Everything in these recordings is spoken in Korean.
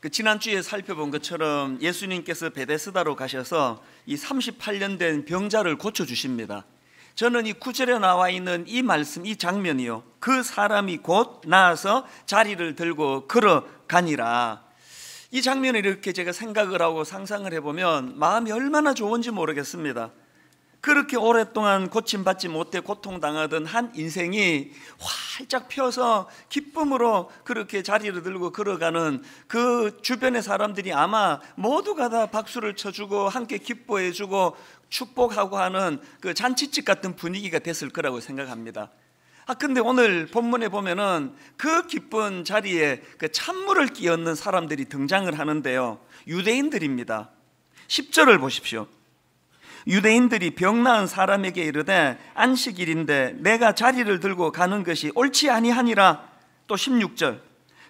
지난주에 살펴본 것처럼 예수님께서 베데스다로 가셔서 이 38년 된 병자를 고쳐주십니다. 저는 이 9절에 나와 있는 이 말씀, 이 장면이요, 그 사람이 곧 나아서 자리를 들고 걸어가니라. 이 장면을 이렇게 제가 생각을 하고 상상을 해보면 마음이 얼마나 좋은지 모르겠습니다. 그렇게 오랫동안 고침받지 못해 고통당하던 한 인생이 활짝 펴서 기쁨으로 그렇게 자리를 들고 걸어가는 그 주변의 사람들이 아마 모두가 다 박수를 쳐주고 함께 기뻐해주고 축복하고 하는 그 잔치집 같은 분위기가 됐을 거라고 생각합니다. 근데 오늘 본문에 보면은 그 기쁜 자리에 그 찬물을 끼얹는 사람들이 등장을 하는데요, 유대인들입니다. 10절을 보십시오. 유대인들이 병 나은 사람에게 이르되 안식일인데 내가 자리를 들고 가는 것이 옳지 아니하니라. 또 16절,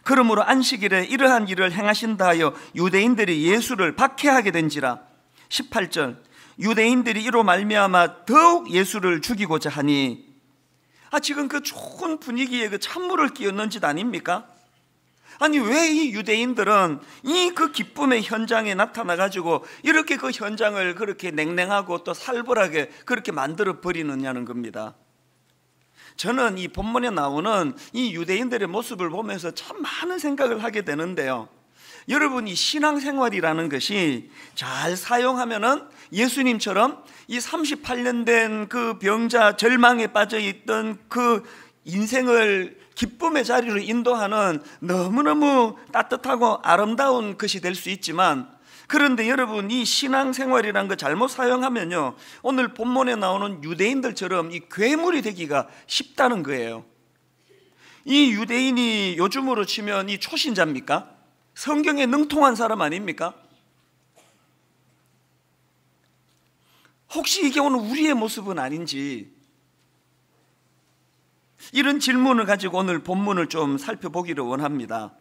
그러므로 안식일에 이러한 일을 행하신다 하여 유대인들이 예수를 박해하게 된지라. 18절, 유대인들이 이로 말미암아 더욱 예수를 죽이고자 하니. 지금 그 좋은 분위기에 그 찬물을 끼얹는 짓 아닙니까? 아니, 왜 이 유대인들은 이 그 기쁨의 현장에 나타나 가지고 이렇게 그 현장을 그렇게 냉랭하고 또 살벌하게 그렇게 만들어 버리느냐는 겁니다. 저는 이 본문에 나오는 이 유대인들의 모습을 보면서 참 많은 생각을 하게 되는데요, 여러분, 이 신앙생활이라는 것이 잘 사용하면은 예수님처럼 이 38년 된 그 병자, 절망에 빠져 있던 그 인생을 기쁨의 자리로 인도하는 너무너무 따뜻하고 아름다운 것이 될 수 있지만, 그런데 여러분, 이 신앙생활이라는 거 잘못 사용하면요, 오늘 본문에 나오는 유대인들처럼 이 괴물이 되기가 쉽다는 거예요. 이 유대인이 요즘으로 치면 이 초신자입니까? 성경에 능통한 사람 아닙니까? 혹시 이게 오늘 우리의 모습은 아닌지, 이런 질문을 가지고 오늘 본문을 좀 살펴보기를 원합니다.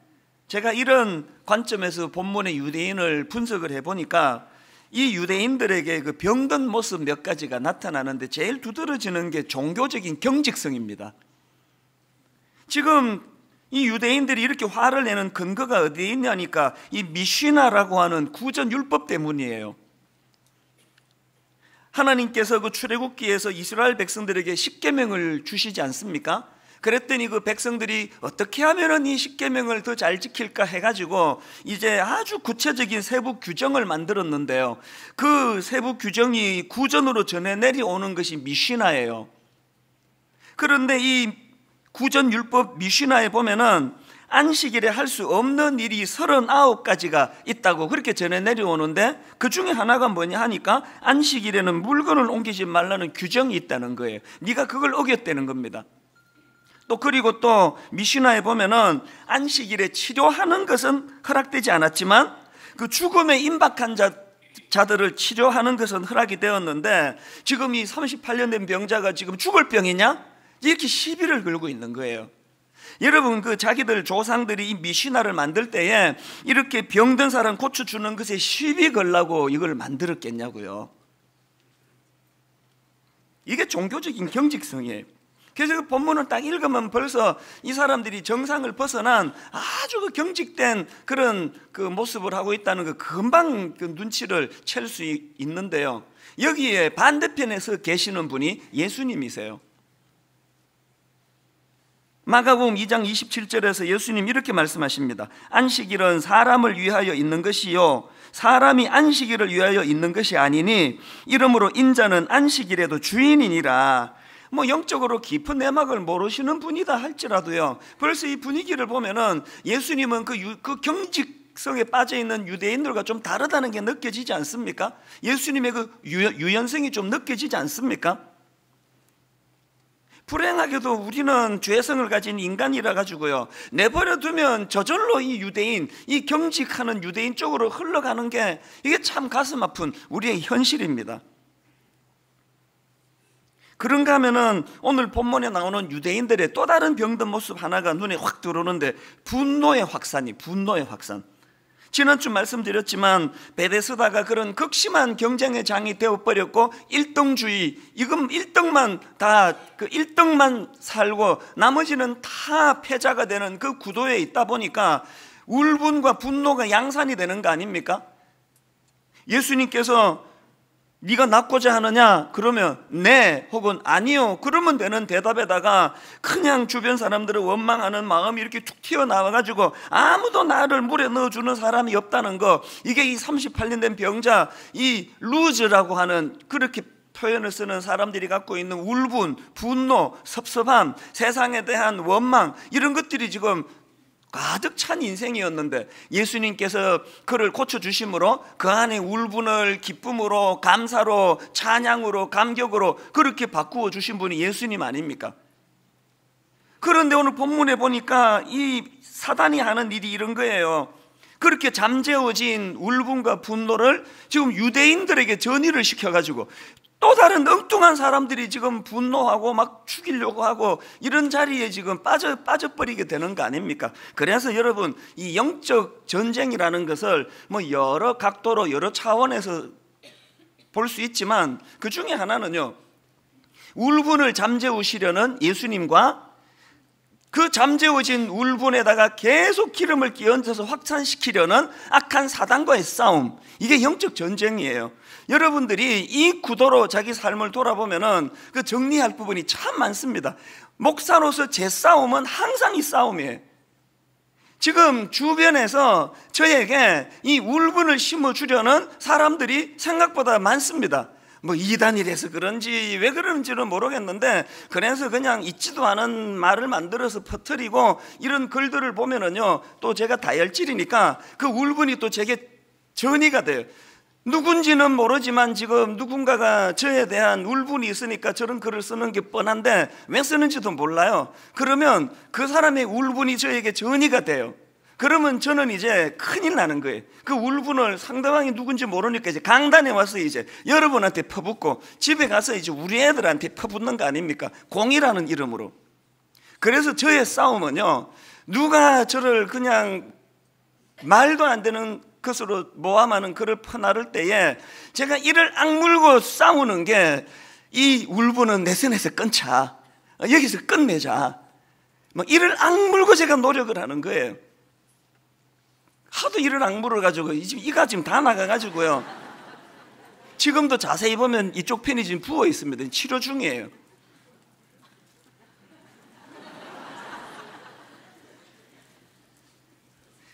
제가 이런 관점에서 본문의 유대인을 분석을 해보니까 이 유대인들에게 그 병든 모습 몇 가지가 나타나는데 제일 두드러지는 게 종교적인 경직성입니다. 지금 이 유대인들이 이렇게 화를 내는 근거가 어디에 있냐니까 이 미시나라고 하는 구전 율법 때문이에요. 하나님께서 그 출애굽기에서 이스라엘 백성들에게 십계명을 주시지 않습니까? 그랬더니 그 백성들이 어떻게 하면은 이 십계명을 더 잘 지킬까 해가지고 이제 아주 구체적인 세부 규정을 만들었는데요, 그 세부 규정이 구전으로 전해 내려오는 것이 미시나예요. 그런데 이 구전 율법 미시나에 보면은 안식일에 할 수 없는 일이 39가지가 있다고 그렇게 전해 내려오는데, 그 중에 하나가 뭐냐 하니까 안식일에는 물건을 옮기지 말라는 규정이 있다는 거예요. 네가 그걸 어겼다는 겁니다. 또 그리고 또 미시나에 보면은 안식일에 치료하는 것은 허락되지 않았지만 그 죽음에 임박한 자들을 치료하는 것은 허락이 되었는데, 지금 이 38년 된 병자가 지금 죽을 병이냐? 이렇게 시비를 걸고 있는 거예요. 여러분, 그 자기들 조상들이 이 미시나를 만들 때에 이렇게 병든 사람 고쳐주는 것에 시비 걸라고 이걸 만들었겠냐고요. 이게 종교적인 경직성이에요. 그래서 그 본문을 딱 읽으면 벌써 이 사람들이 정상을 벗어난 아주 그 경직된 그런 그 모습을 하고 있다는 거 금방 그 눈치를 챌 수 있는데요, 여기에 반대편에서 계시는 분이 예수님이세요. 마가복음 2장 27절에서 예수님 이렇게 말씀하십니다. 안식일은 사람을 위하여 있는 것이요 사람이 안식일을 위하여 있는 것이 아니니 이러므로 인자는 안식일에도 주인이니라. 영적으로 깊은 내막을 모르시는 분이다 할지라도요, 벌써 이 분위기를 보면은 예수님은 그 경직성에 빠져 있는 유대인들과 좀 다르다는 게 느껴지지 않습니까? 예수님의 그 유연성이 좀 느껴지지 않습니까? 불행하게도 우리는 죄성을 가진 인간이라 가지고요, 내버려 두면 저절로 이 유대인, 이 경직하는 유대인 쪽으로 흘러가는 게 이게 참 가슴 아픈 우리의 현실입니다. 그런가 하면은 오늘 본문에 나오는 유대인들의 또 다른 병든 모습 하나가 눈에 확 들어오는데, 분노의 확산. 지난주 말씀드렸지만 베데스다가 그런 극심한 경쟁의 장이 되어버렸고, 1등주의, 이건 1등만 다 그 1등만 살고 나머지는 다 패자가 되는 그 구도에 있다 보니까 울분과 분노가 양산이 되는 거 아닙니까? 예수님께서 네가 낫고자 하느냐? 그러면 네 혹은 아니요 그러면 되는 대답에다가 그냥 주변 사람들을 원망하는 마음이 이렇게 툭 튀어나와가지고 아무도 나를 물에 넣어주는 사람이 없다는 거, 이게 이 38년 된 병자, 이 루즈라고 하는, 그렇게 표현을 쓰는 사람들이 갖고 있는 울분, 분노, 섭섭함, 세상에 대한 원망, 이런 것들이 지금 가득 찬 인생이었는데 예수님께서 그를 고쳐주심으로 그 안에 울분을 기쁨으로, 감사로, 찬양으로, 감격으로 그렇게 바꾸어 주신 분이 예수님 아닙니까? 그런데 오늘 본문에 보니까 이 사단이 하는 일이 이런 거예요. 그렇게 잠재워진 울분과 분노를 지금 유대인들에게 전이를 시켜가지고 또 다른 엉뚱한 사람들이 지금 분노하고 막 죽이려고 하고 이런 자리에 지금 빠져버리게 되는 거 아닙니까? 그래서 여러분, 이 영적 전쟁이라는 것을 뭐 여러 각도로 여러 차원에서 볼 수 있지만 그 중에 하나는요, 울분을 잠재우시려는 예수님과 그 잠재워진 울분에다가 계속 기름을 끼얹어서 확산시키려는 악한 사단과의 싸움, 이게 영적 전쟁이에요. 여러분들이 이 구도로 자기 삶을 돌아보면은 그 정리할 부분이 참 많습니다. 목사로서 제 싸움은 항상 이 싸움이에요. 지금 주변에서 저에게 이 울분을 심어주려는 사람들이 생각보다 많습니다. 뭐 이단이라서 그런지 왜 그런지는 모르겠는데, 그래서 그냥 있지도 않은 말을 만들어서 퍼뜨리고 이런 글들을 보면은요, 또 제가 다혈질이니까 그 울분이 또 제게 전이가 돼요. 누군지는 모르지만 지금 누군가가 저에 대한 울분이 있으니까 저런 글을 쓰는 게 뻔한데 왜 쓰는지도 몰라요. 그러면 그 사람의 울분이 저에게 전이가 돼요. 그러면 저는 이제 큰일 나는 거예요. 그 울분을 상대방이 누군지 모르니까 이제 강단에 와서 이제 여러분한테 퍼붓고 집에 가서 이제 우리 애들한테 퍼붓는 거 아닙니까? 공이라는 이름으로. 그래서 저의 싸움은요, 누가 저를 그냥 말도 안 되는 것으로 모함하는 글을 퍼나를 때에 제가 이를 악물고 싸우는 게, 이 울분은 내 손에서 끊자, 여기서 끝내자, 막 이를 악물고 제가 노력을 하는 거예요. 하도 이를 악물어 가지고 이가 지금 다 나가가지고요, 지금도 자세히 보면 이쪽 편이 지금 부어 있습니다. 치료 중이에요.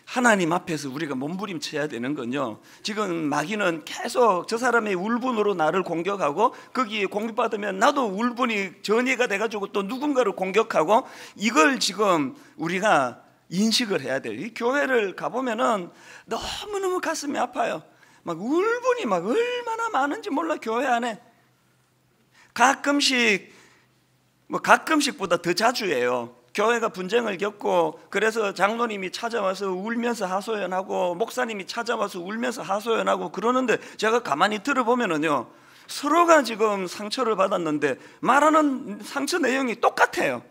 하나님 앞에서 우리가 몸부림쳐야 되는 건요, 지금 마귀는 계속 저 사람의 울분으로 나를 공격하고 거기에 공격받으면 나도 울분이 전이가 돼가지고 또 누군가를 공격하고, 이걸 지금 우리가 인식을 해야 돼요. 이 교회를 가보면은 너무너무 가슴이 아파요. 막 울분이 막 얼마나 많은지 몰라. 교회 안에 가끔씩, 뭐 가끔씩보다 더 자주 해요. 교회가 분쟁을 겪고 그래서 장로님이 찾아와서 울면서 하소연하고 목사님이 찾아와서 울면서 하소연하고 그러는데, 제가 가만히 들어보면은요, 서로가 지금 상처를 받았는데 말하는 상처 내용이 똑같아요.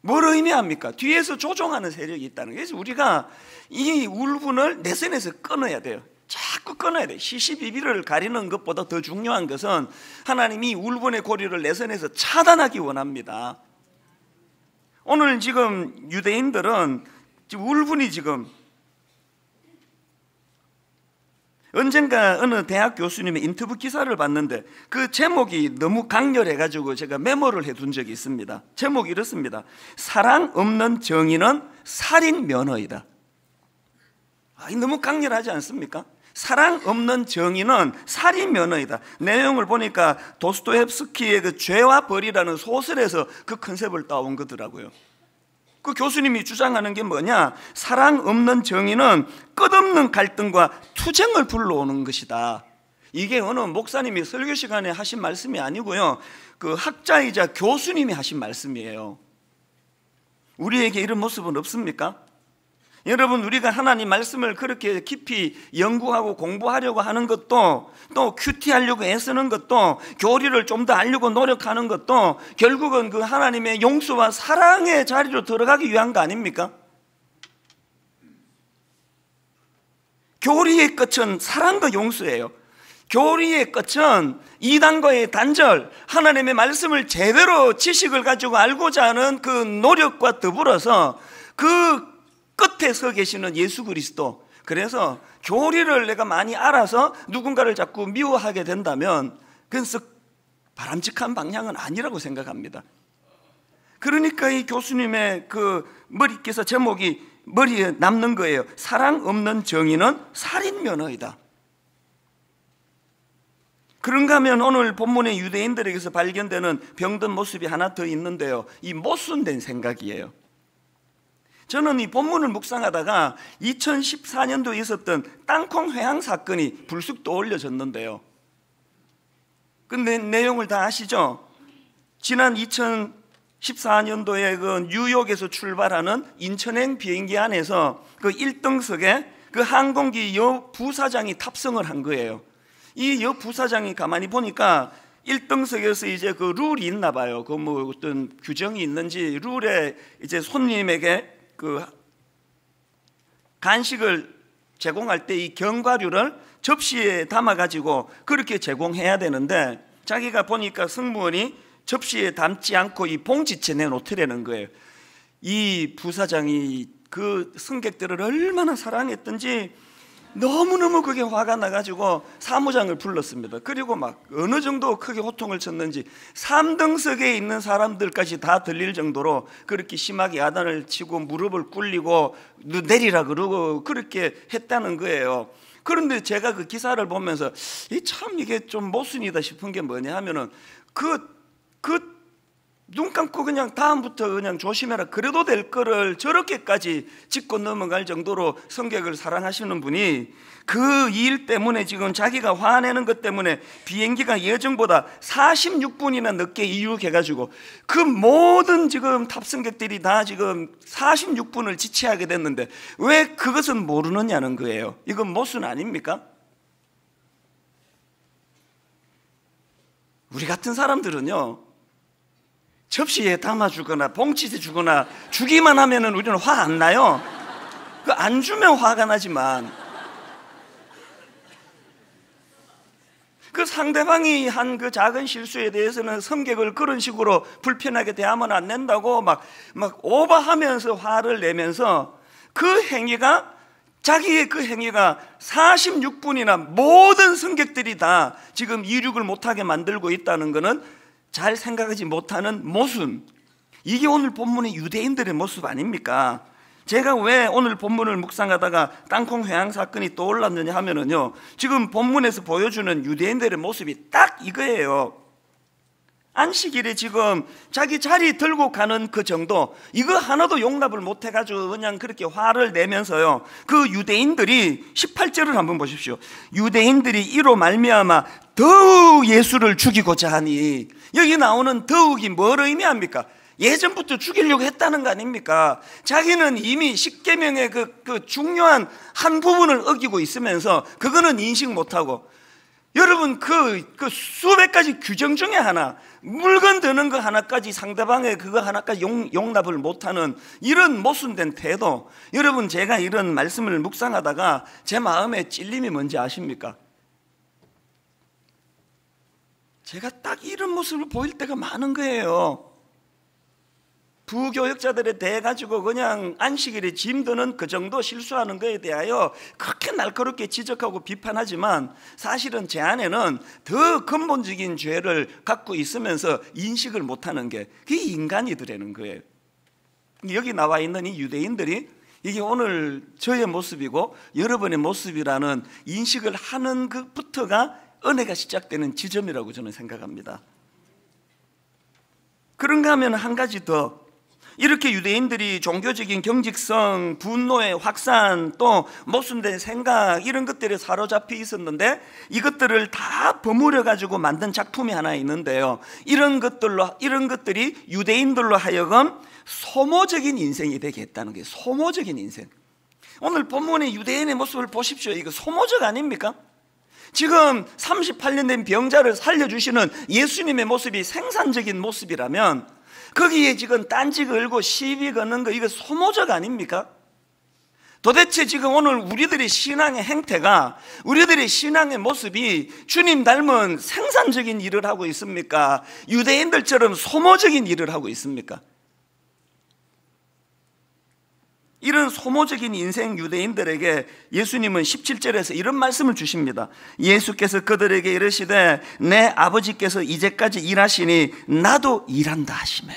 뭘 의미합니까? 뒤에서 조종하는 세력이 있다는 거예요. 그래서 우리가 이 울분을 내 손에서 끊어야 돼요. 자꾸 끊어야 돼요. 시시비비를 가리는 것보다 더 중요한 것은 하나님이 울분의 고리를 내 손에서 차단하기 원합니다. 오늘 지금 유대인들은 지금 울분이 지금, 언젠가 어느 대학 교수님의 인터뷰 기사를 봤는데 그 제목이 너무 강렬해가지고 제가 메모를 해둔 적이 있습니다. 제목이 이렇습니다. 사랑 없는 정의는 살인 면허이다. 너무 강렬하지 않습니까? 사랑 없는 정의는 살인 면허이다. 내용을 보니까 도스토옙스키의 그 죄와 벌이라는 소설에서 그 컨셉을 따온 거더라고요. 그 교수님이 주장하는 게 뭐냐? 사랑 없는 정의는 끝없는 갈등과 투쟁을 불러오는 것이다. 이게 어느 목사님이 설교 시간에 하신 말씀이 아니고요, 그 학자이자 교수님이 하신 말씀이에요. 우리에게 이런 모습은 없습니까? 여러분, 우리가 하나님 말씀을 그렇게 깊이 연구하고 공부하려고 하는 것도, 또 큐티하려고 애쓰는 것도, 교리를 좀 더 알려고 노력하는 것도 결국은 그 하나님의 용서와 사랑의 자리로 들어가기 위한 거 아닙니까? 교리의 끝은 사랑과 용서예요. 교리의 끝은 이단과의 단절, 하나님의 말씀을 제대로 지식을 가지고 알고자 하는 그 노력과 더불어서 그 끝 끝에 서 계시는 예수 그리스도. 그래서 교리를 내가 많이 알아서 누군가를 자꾸 미워하게 된다면 그건 썩 바람직한 방향은 아니라고 생각합니다. 그러니까 이 교수님의 그 머리께서 제목이 머리에 남는 거예요. 사랑 없는 정의는 살인면허이다. 그런가 하면 오늘 본문의 유대인들에게서 발견되는 병든 모습이 하나 더 있는데요, 이 모순된 생각이에요. 저는 이 본문을 묵상하다가 2014년도에 있었던 땅콩 회항 사건이 불쑥 떠올려졌는데요, 근데 내용을 다 아시죠? 지난 2014년도에 그 뉴욕에서 출발하는 인천행 비행기 안에서 그 1등석에 그 항공기 여 부사장이 탑승을 한 거예요. 이 여 부사장이 가만히 보니까 1등석에서 이제 그 룰이 있나 봐요. 그 뭐 어떤 규정이 있는지 룰에 이제 손님에게 그 간식을 제공할 때 이 견과류를 접시에 담아 가지고 그렇게 제공해야 되는데, 자기가 보니까 승무원이 접시에 담지 않고 이 봉지채 내놓더라는 거예요. 이 부사장이 그 승객들을 얼마나 사랑했던지 너무너무 그게 화가 나가지고 사무장을 불렀습니다. 그리고 막 어느 정도 크게 호통을 쳤는지 3등석에 있는 사람들까지 다 들릴 정도로 그렇게 심하게 야단을 치고 무릎을 꿇리고 내리라 그러고 그렇게 했다는 거예요. 그런데 제가 그 기사를 보면서 참 이게 좀 모순이다 싶은 게 뭐냐 하면은 눈 감고 그냥 다음부터 그냥 조심해라 그래도 될 거를 저렇게까지 짚고 넘어갈 정도로 승객을 사랑하시는 분이 그 일 때문에 지금 자기가 화내는 것 때문에 비행기가 예정보다 46분이나 늦게 이륙해가지고 그 모든 지금 탑승객들이 다 지금 46분을 지체하게 됐는데 왜 그것은 모르느냐는 거예요. 이건 모순 아닙니까? 우리 같은 사람들은요, 접시에 담아주거나 봉지에 주거나 주기만 하면은 우리는 화 안 나요. 그 안 주면 화가 나지만 그 상대방이 한 그 작은 실수에 대해서는 승객을 그런 식으로 불편하게 대하면 안 된다고 막 오버하면서 화를 내면서 그 행위가 자기의 그 행위가 46분이나 모든 승객들이 다 지금 이륙을 못하게 만들고 있다는 것은 잘 생각하지 못하는 모순. 이게 오늘 본문의 유대인들의 모습 아닙니까? 제가 왜 오늘 본문을 묵상하다가 땅콩 회항 사건이 떠올랐느냐 하면은요, 지금 본문에서 보여주는 유대인들의 모습이 딱 이거예요. 안식일에 지금 자기 자리 들고 가는 그 정도, 이거 하나도 용납을 못 해가지고 그냥 그렇게 화를 내면서요, 그 유대인들이 18절을 한번 보십시오. 유대인들이 이로 말미암아 더욱 예수를 죽이고자 하니, 여기 나오는 더욱이 뭘 의미합니까? 예전부터 죽이려고 했다는 거 아닙니까? 자기는 이미 십계명의 그 중요한 한 부분을 어기고 있으면서 그거는 인식 못하고, 여러분 그 수백 가지 규정 중에 하나, 물건 드는 거 하나까지 상대방의 그거 하나까지 용납을 못하는 이런 모순된 태도. 여러분, 제가 이런 말씀을 묵상하다가 제 마음에 찔림이 뭔지 아십니까? 제가 딱 이런 모습을 보일 때가 많은 거예요. 부교역자들에 대해 가지고 그냥 안식일에 짐 드는 그 정도 실수하는 것에 대하여 그렇게 날카롭게 지적하고 비판하지만 사실은 제 안에는 더 근본적인 죄를 갖고 있으면서 인식을 못하는 게 그게 인간이더라는 거예요. 여기 나와 있는 이 유대인들이 이게 오늘 저의 모습이고 여러분의 모습이라는 인식을 하는 것부터가 은혜가 시작되는 지점이라고 저는 생각합니다. 그런가 하면 한 가지 더, 이렇게 유대인들이 종교적인 경직성, 분노의 확산, 또 모순된 생각, 이런 것들에 사로잡혀 있었는데 이것들을 다 버무려 가지고 만든 작품이 하나 있는데요, 이런 것들이 유대인들로 하여금 소모적인 인생이 되게 했다는 거예요. 소모적인 인생. 오늘 본문의 유대인의 모습을 보십시오. 이거 소모적 아닙니까? 지금 38년 된 병자를 살려주시는 예수님의 모습이 생산적인 모습이라면 거기에 지금 딴지 걸고 시비 거는 거, 이거 소모적 아닙니까? 도대체 지금 오늘 우리들의 신앙의 행태가, 우리들의 신앙의 모습이 주님 닮은 생산적인 일을 하고 있습니까? 유대인들처럼 소모적인 일을 하고 있습니까? 이런 소모적인 인생 유대인들에게 예수님은 17절에서 이런 말씀을 주십니다. 예수께서 그들에게 이르시되 내 아버지께서 이제까지 일하시니 나도 일한다 하시매.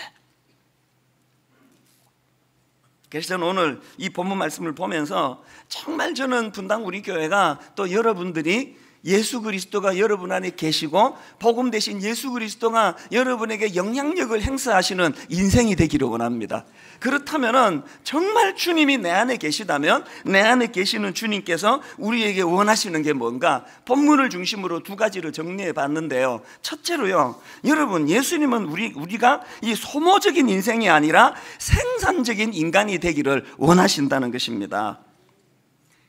그래서 저는 오늘 이 본문 말씀을 보면서 정말 저는 분당 우리 교회가 또 여러분들이 예수 그리스도가 여러분 안에 계시고 복음 대신 예수 그리스도가 여러분에게 영향력을 행사하시는 인생이 되기를 원합니다. 그렇다면 정말 주님이 내 안에 계시다면 내 안에 계시는 주님께서 우리에게 원하시는 게 뭔가 본문을 중심으로 두 가지를 정리해 봤는데요. 첫째로요, 여러분, 예수님은 우리가 이 소모적인 인생이 아니라 생산적인 인간이 되기를 원하신다는 것입니다.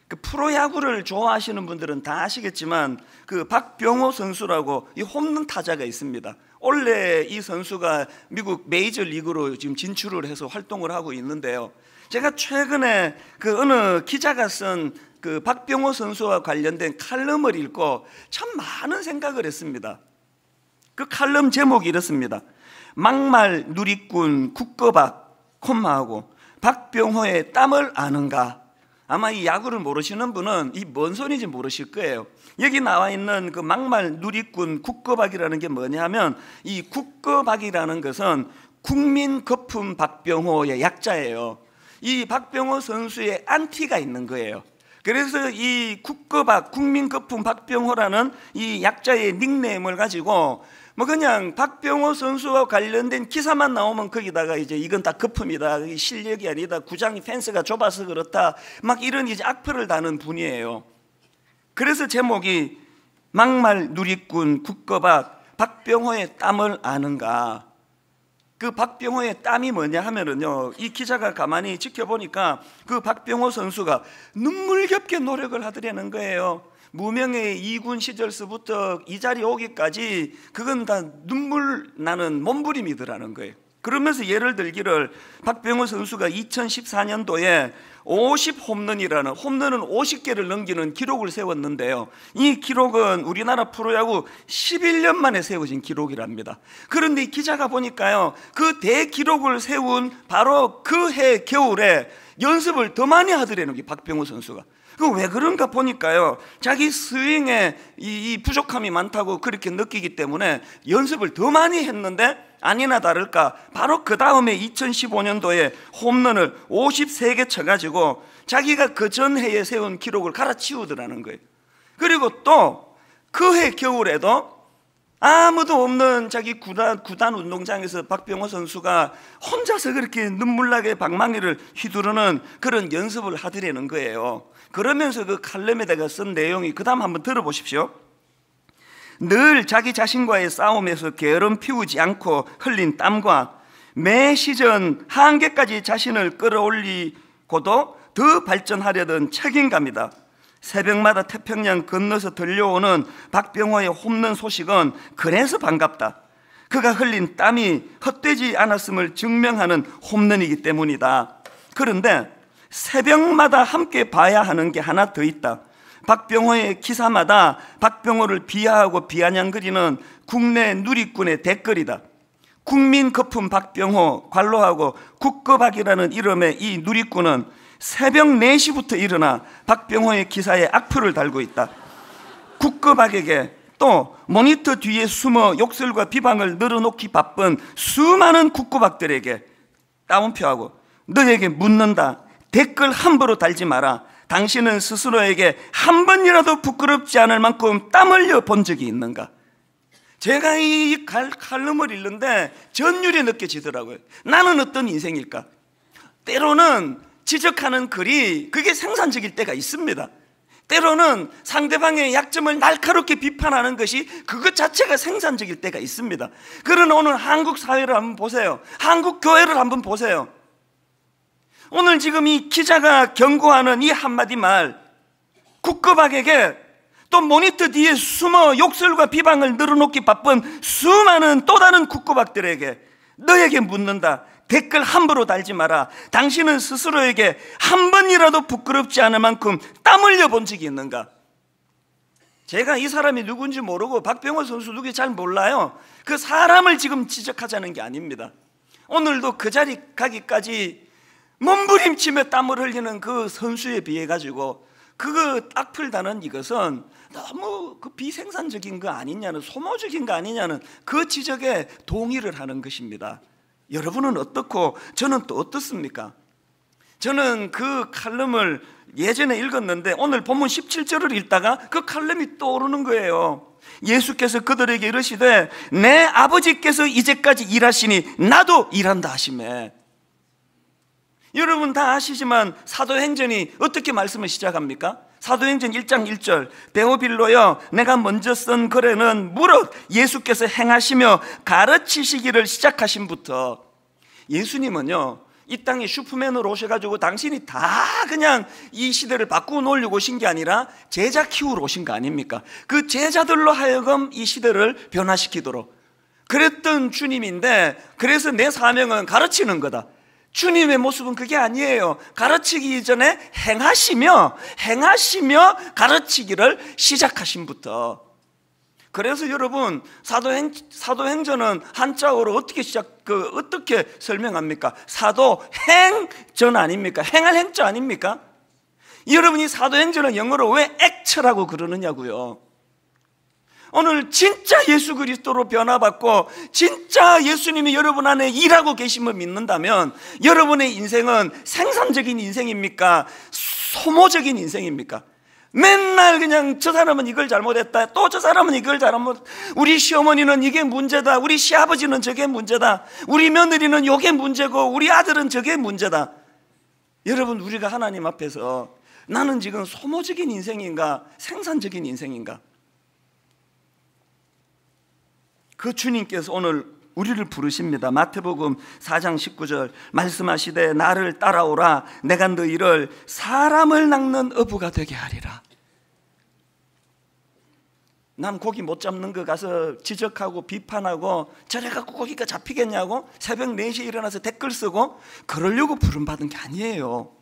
그 프로야구를 좋아하시는 분들은 다 아시겠지만 그 박병호 선수라고 이 홈런 타자가 있습니다. 원래 이 선수가 미국 메이저리그로 지금 진출을 해서 활동을 하고 있는데요. 제가 최근에 그 어느 기자가 쓴 그 박병호 선수와 관련된 칼럼을 읽고 참 많은 생각을 했습니다. 그 칼럼 제목이 이렇습니다. 막말 누리꾼 국거박 콤마하고 박병호의 땀을 아는가? 아마 이 야구를 모르시는 분은 이 뭔 소리인지 모르실 거예요. 여기 나와 있는 그 막말 누리꾼 국거박이라는 게 뭐냐면 이 국거박이라는 것은 국민 거품 박병호의 약자예요. 이 박병호 선수의 안티가 있는 거예요. 그래서 이 국거박 국민 거품 박병호라는 이 약자의 닉네임을 가지고 뭐 그냥 박병호 선수와 관련된 기사만 나오면 거기다가 이제 이건 다 거품이다, 실력이 아니다, 구장이 펜스가 좁아서 그렇다, 막 이런 이제 악플을 다는 분이에요. 그래서 제목이 막말 누리꾼 국거박 박병호의 땀을 아는가? 그 박병호의 땀이 뭐냐 하면은요, 이 기자가 가만히 지켜보니까 그 박병호 선수가 눈물겹게 노력을 하더라는 거예요. 무명의 2군 시절서부터 이 자리에 오기까지 그건 다 눈물 나는 몸부림이더라는 거예요. 그러면서 예를 들기를 박병호 선수가 2014년도에 50홈런이라는 홈런은 50개를 넘기는 기록을 세웠는데요. 이 기록은 우리나라 프로야구 11년 만에 세워진 기록이랍니다. 그런데 이 기자가 보니까요, 그 대기록을 세운 바로 그 해 겨울에 연습을 더 많이 하더라는 게 박병호 선수가. 그 왜 그런가 보니까요, 자기 스윙에 이 부족함이 많다고 그렇게 느끼기 때문에 연습을 더 많이 했는데 아니나 다를까 바로 그 다음에 2015년도에 홈런을 53개 쳐가지고 자기가 그 전 해에 세운 기록을 갈아치우더라는 거예요. 그리고 또 그 해 겨울에도 아무도 없는 자기 구단 운동장에서 박병호 선수가 혼자서 그렇게 눈물나게 방망이를 휘두르는 그런 연습을 하더라는 거예요. 그러면서 그 칼럼에다가 쓴 내용이 그 다음 한번 들어보십시오. 늘 자기 자신과의 싸움에서 게으름 피우지 않고 흘린 땀과 매 시즌 한계까지 자신을 끌어올리고도 더 발전하려던 책임감이다. 새벽마다 태평양 건너서 들려오는 박병호의 홈런 소식은 그래서 반갑다. 그가 흘린 땀이 헛되지 않았음을 증명하는 홈런이기 때문이다. 그런데 새벽마다 함께 봐야 하는 게 하나 더 있다. 박병호의 기사마다 박병호를 비하하고 비아냥거리는 국내 누리꾼의 댓글이다. 국민 거품 박병호 관로하고 국거박이라는 이름의 이 누리꾼은 새벽 4시부터 일어나 박병호의 기사에 악플을 달고 있다. 국거박에게 또 모니터 뒤에 숨어 욕설과 비방을 늘어놓기 바쁜 수많은 국거박들에게 따옴표하고 너에게 묻는다. 댓글 함부로 달지 마라. 당신은 스스로에게 한 번이라도 부끄럽지 않을 만큼 땀 흘려 본 적이 있는가? 제가 이 칼럼을 읽는데 전율이 느껴지더라고요. 나는 어떤 인생일까? 때로는 지적하는 글이 그게 생산적일 때가 있습니다. 때로는 상대방의 약점을 날카롭게 비판하는 것이 그것 자체가 생산적일 때가 있습니다. 그러나 오늘 한국 사회를 한번 보세요. 한국 교회를 한번 보세요. 오늘 지금 이 기자가 경고하는 이 한마디 말, 국거박에게 또 모니터 뒤에 숨어 욕설과 비방을 늘어놓기 바쁜 수많은 또 다른 국거박들에게 너에게 묻는다. 댓글 함부로 달지 마라. 당신은 스스로에게 한 번이라도 부끄럽지 않을 만큼 땀 흘려 본 적이 있는가? 제가 이 사람이 누군지 모르고 박병호 선수 누군지 잘 몰라요. 그 사람을 지금 지적하자는 게 아닙니다. 오늘도 그 자리 가기까지 몸부림치며 땀을 흘리는 그 선수에 비해 가지고 그거 딱 풀다는 이것은 너무 그 비생산적인 거 아니냐는, 소모적인 거 아니냐는 그 지적에 동의를 하는 것입니다. 여러분은 어떻고 저는 또 어떻습니까? 저는 그 칼럼을 예전에 읽었는데 오늘 본문 17절을 읽다가 그 칼럼이 떠오르는 거예요. 예수께서 그들에게 이르시되 내 아버지께서 이제까지 일하시니 나도 일한다 하시매. 여러분 다 아시지만 사도행전이 어떻게 말씀을 시작합니까? 사도행전 1장 1절 데오빌로여 내가 먼저 쓴 글에는 무릇 예수께서 행하시며 가르치시기를 시작하신부터. 예수님은요 이 땅에 슈퍼맨으로 오셔가지고 당신이 다 그냥 이 시대를 바꾸어 놓으려고 오신 게 아니라 제자 키우러 오신 거 아닙니까? 그 제자들로 하여금 이 시대를 변화시키도록 그랬던 주님인데, 그래서 내 사명은 가르치는 거다. 주님의 모습은 그게 아니에요. 가르치기 이전에 행하시며 가르치기를 시작하신부터. 그래서 여러분 사도행전은 한자어로 어떻게 설명합니까? 사도행전 아닙니까? 행할 행자 아닙니까? 여러분이 사도행전은 영어로 왜 액처라고 그러느냐고요. 오늘 진짜 예수 그리스도로 변화받고 진짜 예수님이 여러분 안에 일하고 계심을 믿는다면 여러분의 인생은 생산적인 인생입니까? 소모적인 인생입니까? 맨날 그냥 저 사람은 이걸 잘못했다, 또 저 사람은 이걸 잘못, 우리 시어머니는 이게 문제다, 우리 시아버지는 저게 문제다, 우리 며느리는 요게 문제고 우리 아들은 저게 문제다. 여러분 우리가 하나님 앞에서 나는 지금 소모적인 인생인가 생산적인 인생인가? 그 주님께서 오늘 우리를 부르십니다. 마태복음 4장 19절 말씀하시되 나를 따라오라 내가 너희를 사람을 낚는 어부가 되게 하리라. 남 고기 못 잡는 거 가서 지적하고 비판하고 저래 갖고 고기가 잡히겠냐고 새벽 4시에 일어나서 댓글 쓰고 그러려고 부름받은 게 아니에요.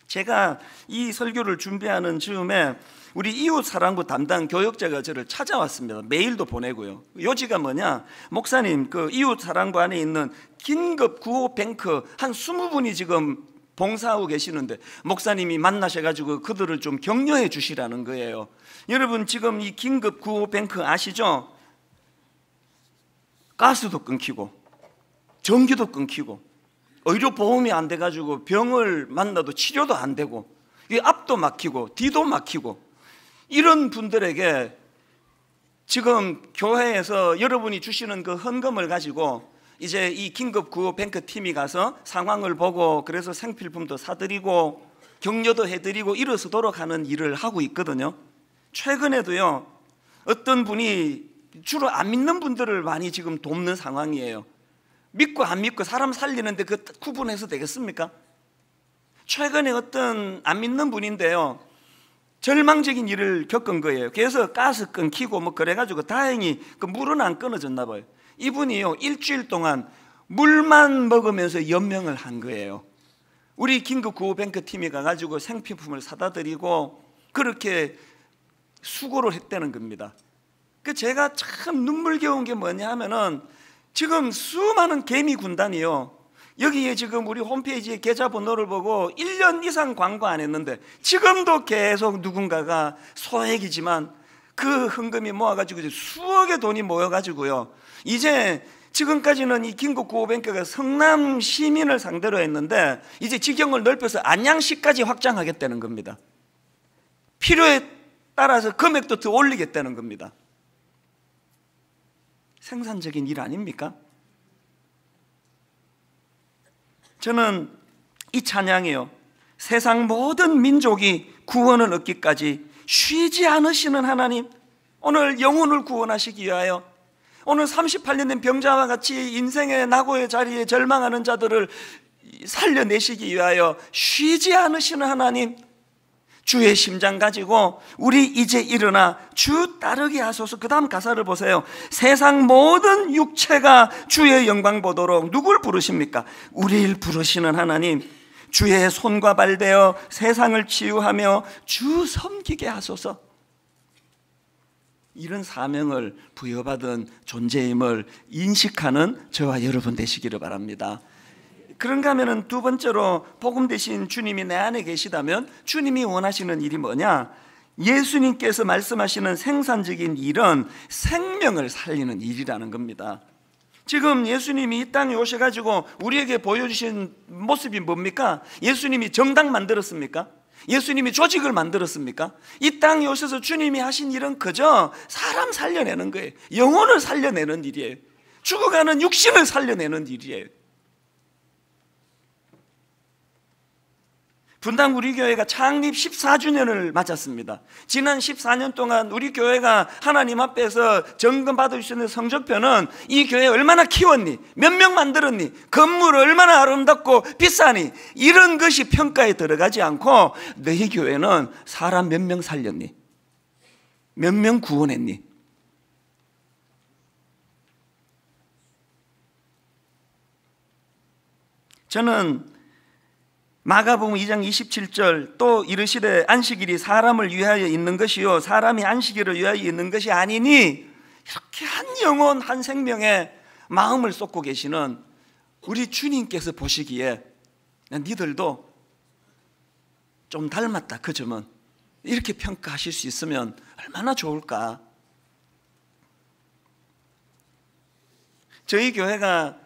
제가 이 설교를 준비하는 즈음에 우리 이웃사랑부 담당 교역자가 저를 찾아왔습니다. 메일도 보내고요. 요지가 뭐냐, 목사님 그 이웃사랑부 안에 있는 긴급 구호뱅크 한 20분이 지금 봉사하고 계시는데 목사님이 만나셔가지고 그들을 좀 격려해 주시라는 거예요. 여러분 지금 이 긴급 구호뱅크 아시죠? 가스도 끊기고 전기도 끊기고 의료보험이 안 돼가지고 병을 만나도 치료도 안 되고 앞도 막히고 뒤도 막히고 이런 분들에게 지금 교회에서 여러분이 주시는 그 헌금을 가지고 이제 이 긴급 구호 뱅크 팀이 가서 상황을 보고 그래서 생필품도 사드리고 격려도 해드리고 일어서도록 하는 일을 하고 있거든요. 최근에도요 어떤 분이 주로 안 믿는 분들을 많이 지금 돕는 상황이에요. 믿고 안 믿고 사람 살리는데 그 구분해서 되겠습니까? 최근에 어떤 안 믿는 분인데요 절망적인 일을 겪은 거예요. 그래서 가스 끊기고 뭐 그래가지고 다행히 그 물은 안 끊어졌나 봐요. 이분이요 일주일 동안 물만 먹으면서 연명을 한 거예요. 우리 긴급 구호뱅크 팀이 가가지고 생필품을 사다 드리고 그렇게 수고를 했다는 겁니다. 그 제가 참 눈물겨운 게 뭐냐 하면은 지금 수많은 개미 군단이요 여기에 지금 우리 홈페이지에 계좌번호를 보고 1년 이상 광고 안 했는데 지금도 계속 누군가가 소액이지만 그 헌금이 모아가지고 수억의 돈이 모여가지고요 이제 지금까지는 이 긴급구호뱅크가 성남 시민을 상대로 했는데 이제 지경을 넓혀서 안양시까지 확장하겠다는 겁니다. 필요에 따라서 금액도 더 올리겠다는 겁니다. 생산적인 일 아닙니까? 저는 이 찬양이요 세상 모든 민족이 구원을 얻기까지 쉬지 않으시는 하나님, 오늘 영혼을 구원하시기 위하여 오늘 38년 된 병자와 같이 인생의 낙오의 자리에 절망하는 자들을 살려내시기 위하여 쉬지 않으시는 하나님, 주의 심장 가지고 우리 이제 일어나 주 따르게 하소서. 그 다음 가사를 보세요. 세상 모든 육체가 주의 영광 보도록 누굴 부르십니까? 우리를 부르시는 하나님, 주의 손과 발 대어 세상을 치유하며 주 섬기게 하소서. 이런 사명을 부여받은 존재임을 인식하는 저와 여러분 되시기를 바랍니다. 그런가 하면은 두 번째로 복음 되신 주님이 내 안에 계시다면 주님이 원하시는 일이 뭐냐? 예수님께서 말씀하시는 생산적인 일은 생명을 살리는 일이라는 겁니다. 지금 예수님이 이 땅에 오셔가지고 우리에게 보여주신 모습이 뭡니까? 예수님이 정당 만들었습니까? 예수님이 조직을 만들었습니까? 이 땅에 오셔서 주님이 하신 일은 그저 사람 살려내는 거예요. 영혼을 살려내는 일이에요. 죽어가는 육신을 살려내는 일이에요. 분당 우리 교회가 창립 14주년을 맞았습니다. 지난 14년 동안 우리 교회가 하나님 앞에서 점검 받으시는 성적표는 이 교회 얼마나 키웠니? 몇 명 만들었니? 건물 얼마나 아름답고 비싸니? 이런 것이 평가에 들어가지 않고 너희 교회는 사람 몇 명 살렸니? 몇 명 구원했니? 저는 마가복음 2장 27절 또 이르시되 안식일이 사람을 위하여 있는 것이요 사람이 안식일을 위하여 있는 것이 아니니 이렇게 한 영혼 한 생명에 마음을 쏟고 계시는 우리 주님께서 보시기에 니들도 좀 닮았다 그 점은 이렇게 평가하실 수 있으면 얼마나 좋을까. 저희 교회가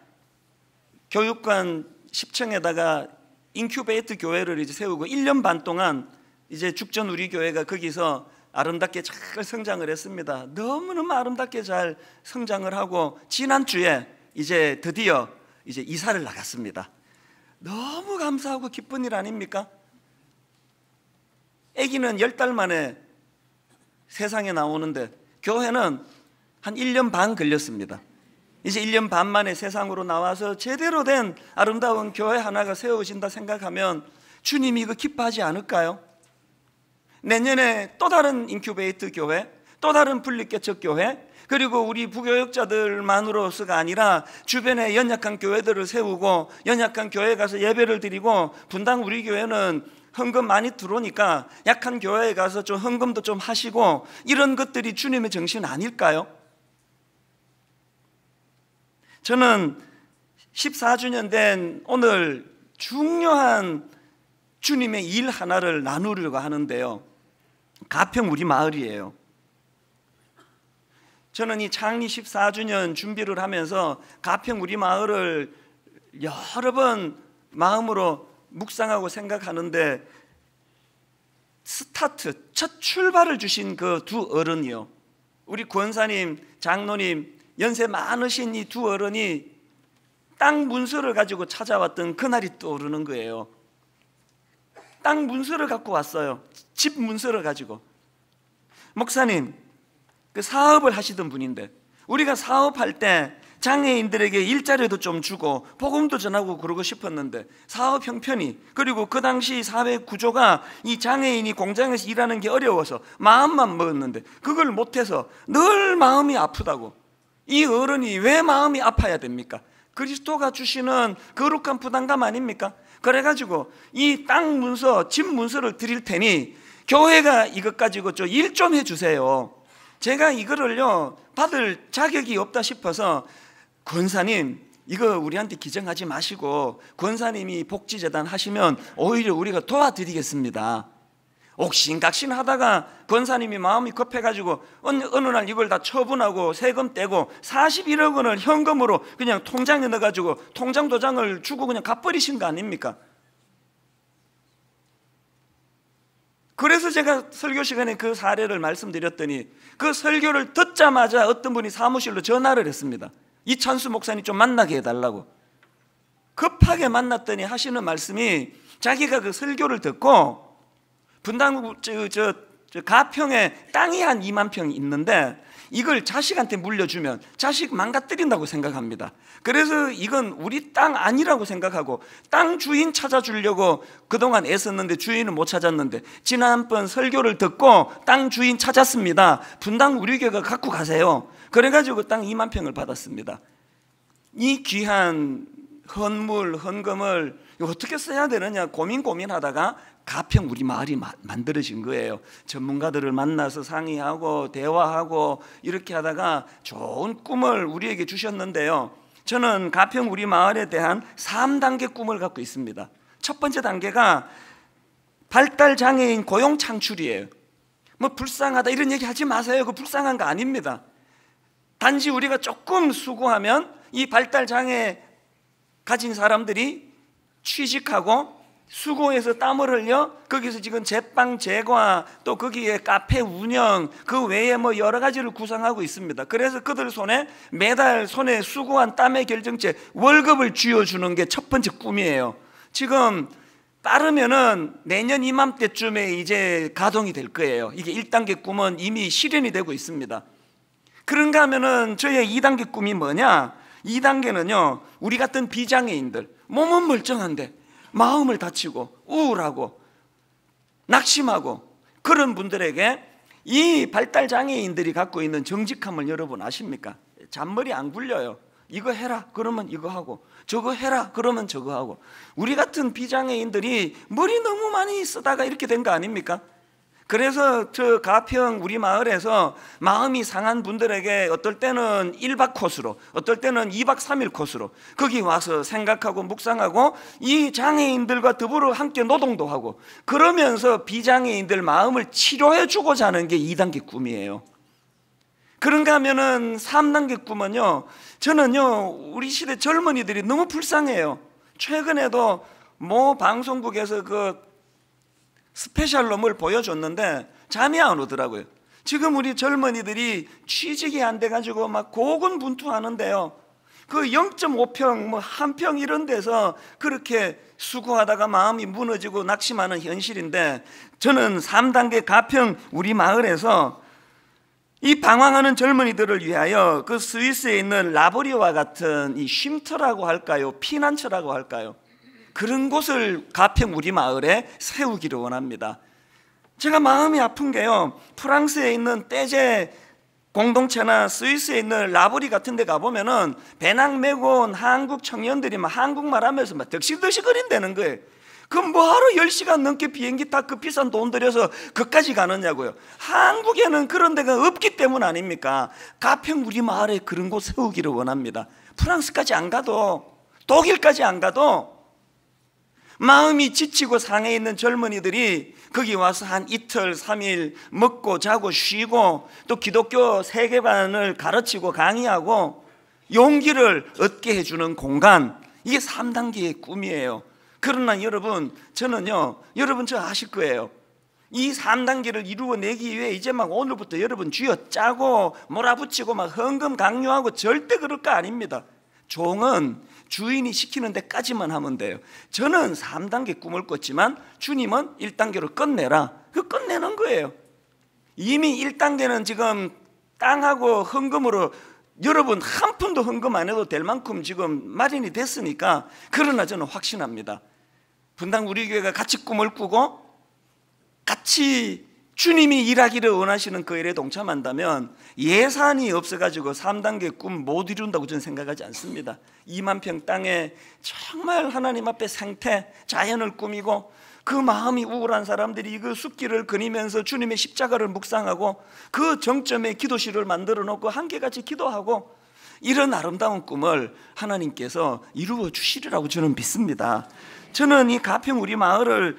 교육관 10층에다가 인큐베이트 교회를 이제 세우고 1년 반 동안 이제 죽전 우리 교회가 거기서 아름답게 잘 성장을 했습니다. 너무너무 아름답게 잘 성장을 하고 지난주에 이제 드디어 이제 이사를 나갔습니다. 너무 감사하고 기쁜 일 아닙니까? 아기는 10달 만에 세상에 나오는데 교회는 한 1년 반 걸렸습니다. 이제 1년 반 만에 세상으로 나와서 제대로 된 아름다운 교회 하나가 세워진다 생각하면 주님이 이거 기뻐하지 않을까요? 내년에 또 다른 인큐베이트 교회, 또 다른 분립개척 교회, 그리고 우리 부교역자들만으로서가 아니라 주변에 연약한 교회들을 세우고 연약한 교회에 가서 예배를 드리고 분당 우리 교회는 헌금 많이 들어오니까 약한 교회에 가서 좀 헌금도 좀 하시고 이런 것들이 주님의 정신 아닐까요? 저는 14주년 된 오늘 중요한 주님의 일 하나를 나누려고 하는데요. 가평 우리 마을이에요. 저는 이 창립 14주년 준비를 하면서 가평 우리 마을을 여러 번 마음으로 묵상하고 생각하는데 스타트, 첫 출발을 주신 그 두 어른이요. 우리 권사님, 장로님, 연세 많으신 이 두 어른이 땅 문서를 가지고 찾아왔던 그날이 떠오르는 거예요. 땅 문서를 갖고 왔어요. 집 문서를 가지고. 목사님, 그 사업을 하시던 분인데 우리가 사업할 때 장애인들에게 일자리도 좀 주고 복음도 전하고 그러고 싶었는데 사업 형편이 그리고 그 당시 사회 구조가 이 장애인이 공장에서 일하는 게 어려워서 마음만 먹었는데 그걸 못해서 늘 마음이 아프다고. 이 어른이 왜 마음이 아파야 됩니까? 그리스도가 주시는 거룩한 부담감 아닙니까? 그래가지고 이 땅 문서, 집 문서를 드릴 테니 교회가 이것 가지고 일 좀 해주세요. 제가 이거를요 받을 자격이 없다 싶어서 권사님 이거 우리한테 기증하지 마시고 권사님이 복지재단 하시면 오히려 우리가 도와드리겠습니다. 옥신각신 하다가 권사님이 마음이 급해가지고 어느 날 이걸 다 처분하고 세금 떼고 41억 원을 현금으로 그냥 통장에 넣어가지고 통장 도장을 주고 그냥 갚아버리신 거 아닙니까? 그래서 제가 설교 시간에 그 사례를 말씀드렸더니 그 설교를 듣자마자 어떤 분이 사무실로 전화를 했습니다. 이찬수 목사님 좀 만나게 해달라고. 급하게 만났더니 하시는 말씀이 자기가 그 설교를 듣고 분당 가평에 땅이 한 2만 평 있는데 이걸 자식한테 물려주면 자식 망가뜨린다고 생각합니다. 그래서 이건 우리 땅 아니라고 생각하고 땅 주인 찾아주려고 그동안 애썼는데 주인을 못 찾았는데 지난번 설교를 듣고 땅 주인 찾았습니다. 분당 우리 교회가 갖고 가세요. 그래가지고 땅 2만 평을 받았습니다. 이 귀한 헌물, 헌금을 어떻게 써야 되느냐 고민하다가 가평 우리 마을이 만들어진 거예요. 전문가들을 만나서 상의하고 대화하고 이렇게 하다가 좋은 꿈을 우리에게 주셨는데요. 저는 가평 우리 마을에 대한 3단계 꿈을 갖고 있습니다. 첫 번째 단계가 발달장애인 고용 창출이에요. 뭐 불쌍하다 이런 얘기 하지 마세요. 그 불쌍한 거 아닙니다. 단지 우리가 조금 수고하면 이 발달장애 가진 사람들이 취직하고 수고해서 땀을 흘려 거기서 지금 제빵 제과 또 거기에 카페 운영 그 외에 뭐 여러 가지를 구상하고 있습니다. 그래서 그들 손에 매달 손에 수고한 땀의 결정체 월급을 쥐어주는 게 첫 번째 꿈이에요. 지금 빠르면은 내년 이맘때쯤에 이제 가동이 될 거예요. 이게 1단계 꿈은 이미 실현이 되고 있습니다. 그런가 하면은 저의 2단계 꿈이 뭐냐? 2단계는요, 우리 같은 비장애인들, 몸은 멀쩡한데 마음을 다치고 우울하고 낙심하고 그런 분들에게 이 발달장애인들이 갖고 있는 정직함을 여러분 아십니까? 잔머리 안 굴려요. 이거 해라 그러면 이거 하고 저거 해라 그러면 저거 하고. 우리 같은 비장애인들이 머리 너무 많이 쓰다가 이렇게 된 거 아닙니까? 그래서 저 가평 우리 마을에서 마음이 상한 분들에게 어떨 때는 1박 코스로 어떨 때는 2박 3일 코스로 거기 와서 생각하고 묵상하고 이 장애인들과 더불어 함께 노동도 하고 그러면서 비장애인들 마음을 치료해 주고자 하는 게 2단계 꿈이에요. 그런가 하면은 3단계 꿈은요, 저는요 우리 시대 젊은이들이 너무 불쌍해요. 최근에도 모 방송국에서 그 스페셜로 뭘 보여줬는데 잠이 안 오더라고요. 지금 우리 젊은이들이 취직이 안 돼가지고 막 고군분투하는데요, 그 0.5평 뭐 한 평 이런 데서 그렇게 수고하다가 마음이 무너지고 낙심하는 현실인데, 저는 3단계 가평 우리 마을에서 이 방황하는 젊은이들을 위하여 그 스위스에 있는 라보리와 같은 이 쉼터라고 할까요, 피난처라고 할까요, 그런 곳을 가평 우리 마을에 세우기를 원합니다. 제가 마음이 아픈 게요, 프랑스에 있는 떼제 공동체나 스위스에 있는 라보리 같은 데 가보면은 배낭 메고 온 한국 청년들이 막 한국말 하면서 막 덕실덕실거린다는 거예요. 그럼 뭐하러 10시간 넘게 비행기 타 그 비싼 돈 들여서 그까지 가느냐고요. 한국에는 그런 데가 없기 때문 아닙니까? 가평 우리 마을에 그런 곳 세우기를 원합니다. 프랑스까지 안 가도, 독일까지 안 가도 마음이 지치고 상해 있는 젊은이들이 거기 와서 한 이틀 3일 먹고 자고 쉬고 또 기독교 세계관을 가르치고 강의하고 용기를 얻게 해주는 공간, 이게 3단계의 꿈이에요. 그러나 여러분, 저는요, 여러분 저 아실 거예요. 이 3단계를 이루어내기 위해 이제 막 오늘부터 여러분 쥐어짜고 몰아붙이고 막 헌금 강요하고 절대 그럴 거 아닙니다. 종은 주인이 시키는 데까지만 하면 돼요. 저는 3단계 꿈을 꿨지만 주님은 1단계로 끝내라, 그 끝내는 거예요. 이미 1단계는 지금 땅하고 헌금으로 여러분 한 푼도 헌금 안 해도 될 만큼 지금 마련이 됐으니까. 그러나 저는 확신합니다. 분당 우리 교회가 같이 꿈을 꾸고 같이 주님이 일하기를 원하시는 그 일에 동참한다면 예산이 없어가지고 3단계 꿈 못 이룬다고 저는 생각하지 않습니다. 2만 평 땅에 정말 하나님 앞에 생태 자연을 꾸미고 그 마음이 우울한 사람들이 그 숲길을 거니면서 주님의 십자가를 묵상하고 그 정점에 기도실을 만들어 놓고 함께같이 기도하고 이런 아름다운 꿈을 하나님께서 이루어 주시리라고 저는 믿습니다. 저는 이 가평 우리 마을을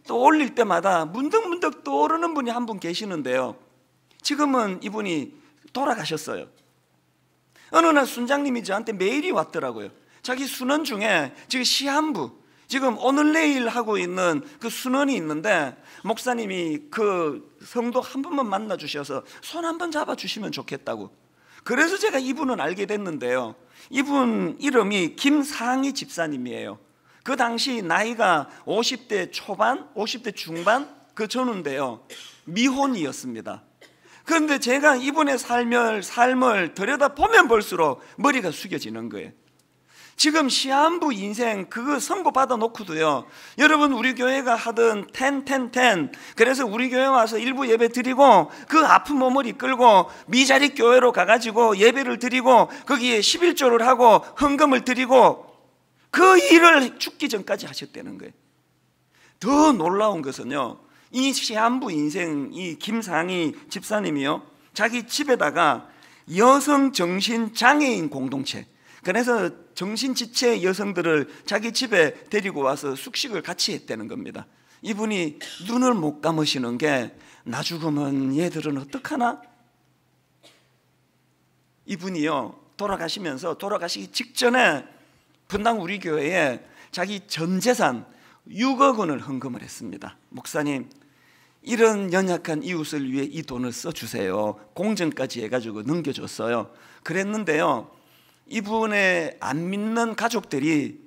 떠올릴 때마다 문득문득 떠오르는 분이 한 분 계시는데요, 지금은 이분이 돌아가셨어요. 어느 날 순장님이 저한테 메일이 왔더라고요. 자기 순원 중에 지금 시한부, 지금 오늘 내일 하고 있는 그 순원이 있는데 목사님이 그 성도 한 분만 만나 주셔서 손 한번 잡아 주시면 좋겠다고. 그래서 제가 이분은 알게 됐는데요, 이분 이름이 김상희 집사님이에요. 그 당시 나이가 50대 초반, 50대 중반 그 전후인데요, 미혼이었습니다. 그런데 제가 이분의 삶을 들여다보면 볼수록 머리가 숙여지는 거예요. 지금 시한부 인생 그거 선고받아 놓고도요, 여러분 우리 교회가 하던 10 그래서 우리 교회 와서 일부 예배 드리고 그 아픈 몸을 이끌고 미자립 교회로 가가지고 예배를 드리고 거기에 11조를 하고 헌금을 드리고 그 일을 죽기 전까지 하셨다는 거예요. 더 놀라운 것은요, 이 시한부 인생 이 김상희 집사님이요, 자기 집에다가 여성 정신 장애인 공동체, 그래서 정신지체 여성들을 자기 집에 데리고 와서 숙식을 같이 했다는 겁니다. 이분이 눈을 못 감으시는 게 나 죽으면 얘들은 어떡하나? 이분이요, 돌아가시면서 돌아가시기 직전에 분당 우리 교회에 자기 전 재산 6억 원을 헌금을 했습니다. 목사님, 이런 연약한 이웃을 위해 이 돈을 써주세요. 공증까지 해가지고 넘겨줬어요. 그랬는데요, 이분의 안 믿는 가족들이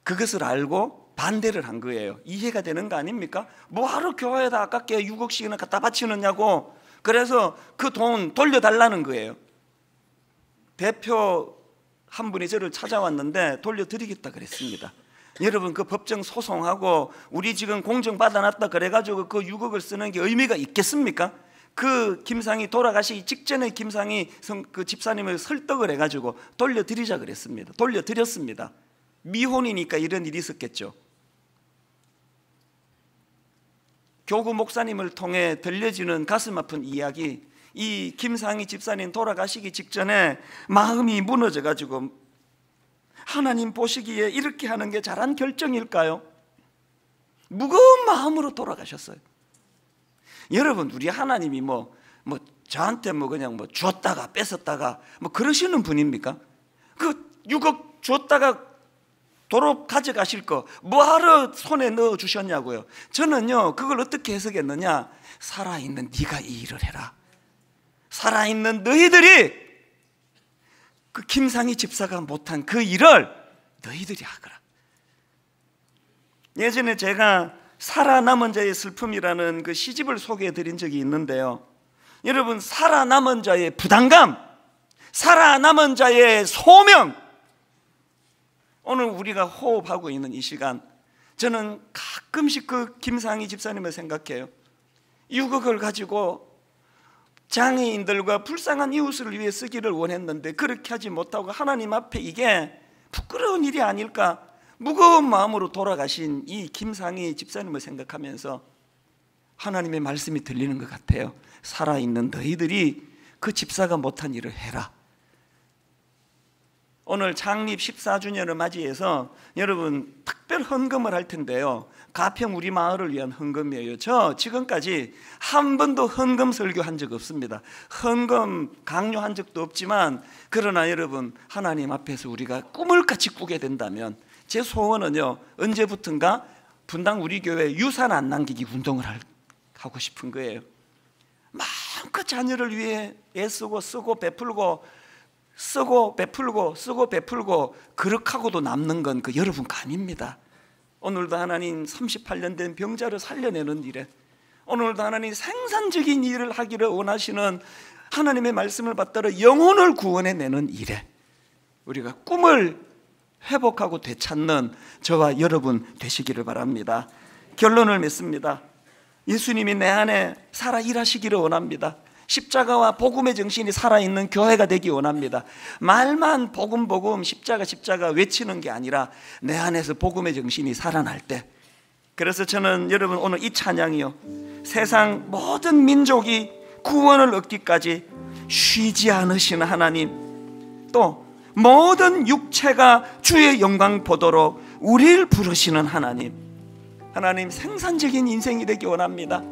그것을 알고 반대를 한 거예요. 이해가 되는 거 아닙니까? 뭐하러 교회에다 아깝게 6억씩이나 갖다 바치느냐고. 그래서 그 돈 돌려달라는 거예요. 대표 한 분이 저를 찾아왔는데 돌려드리겠다 그랬습니다. 여러분, 그 법정 소송하고 우리 지금 공증 받아놨다 그래가지고 그 6억을 쓰는 게 의미가 있겠습니까? 그 김상희 돌아가시기 직전에 김상희 그 집사님을 설득을 해가지고 돌려드리자 그랬습니다. 돌려드렸습니다. 미혼이니까 이런 일이 있었겠죠. 교구 목사님을 통해 들려지는 가슴 아픈 이야기, 이 김상희 집사님 돌아가시기 직전에 마음이 무너져가지고 하나님 보시기에 이렇게 하는 게 잘한 결정일까요? 무거운 마음으로 돌아가셨어요. 여러분, 우리 하나님이 저한테 그냥 줬다가 뺏었다가 그러시는 분입니까? 그 6억 줬다가 도로 가져가실 거 뭐하러 손에 넣어 주셨냐고요. 저는요, 그걸 어떻게 해석했느냐, 살아있는 네가 이 일을 해라. 살아있는 너희들이 그 김상희 집사가 못한 그 일을 너희들이 하거라. 예전에 제가 살아남은 자의 슬픔이라는 그 시집을 소개해 드린 적이 있는데요, 여러분, 살아남은 자의 부담감, 살아남은 자의 소명, 오늘 우리가 호흡하고 있는 이 시간, 저는 가끔씩 그 김상희 집사님을 생각해요. 6억을 가지고 장애인들과 불쌍한 이웃을 위해 쓰기를 원했는데 그렇게 하지 못하고 하나님 앞에 이게 부끄러운 일이 아닐까, 무거운 마음으로 돌아가신 이 김상희 집사님을 생각하면서 하나님의 말씀이 들리는 것 같아요. 살아있는 너희들이 그 집사가 못한 일을 해라. 오늘 창립 14주년을 맞이해서 여러분 특별 헌금을 할 텐데요, 가평 우리 마을을 위한 헌금이에요. 저 지금까지 한 번도 헌금 설교한 적 없습니다. 헌금 강요한 적도 없지만, 그러나 여러분, 하나님 앞에서 우리가 꿈을 같이 꾸게 된다면 제 소원은요, 언제부턴가 분당 우리 교회 유산 안 남기기 운동을 하고 싶은 거예요. 마음껏 자녀를 위해 애쓰고 쓰고 베풀고, 쓰고 베풀고 쓰고 베풀고, 그렇게 하고도 남는 건 그 여러분 감입니다. 오늘도 하나님 38년 된 병자를 살려내는 일에, 오늘도 하나님 생산적인 일을 하기를 원하시는 하나님의 말씀을 받들어 영혼을 구원해내는 일에 우리가 꿈을 회복하고 되찾는 저와 여러분 되시기를 바랍니다. 결론을 맺습니다. 예수님이 내 안에 살아 일하시기를 원합니다. 십자가와 복음의 정신이 살아있는 교회가 되기 원합니다. 말만 복음 복음 십자가 외치는 게 아니라 내 안에서 복음의 정신이 살아날 때, 그래서 저는 여러분 오늘 이 찬양이요, 세상 모든 민족이 구원을 얻기까지 쉬지 않으시는 하나님, 또 모든 육체가 주의 영광 보도록 우리를 부르시는 하나님, 하나님 생산적인 인생이 되기 원합니다.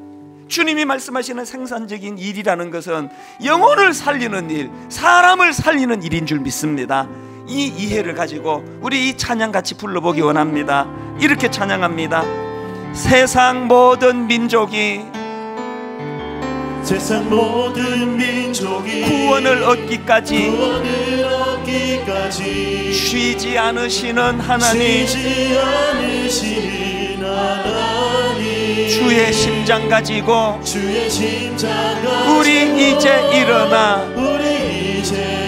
주님이 말씀하시는 생산적인 일이라는 것은 영혼을 살리는 일, 사람을 살리는 일인 줄 믿습니다. 이 이해를 가지고 우리 이 찬양 같이 불러보기 원합니다. 이렇게 찬양합니다. 세상 모든 민족이 구원을 얻기까지 쉬지 않으시는 하나님, 주의 심장 가지고 우리 이제 일어나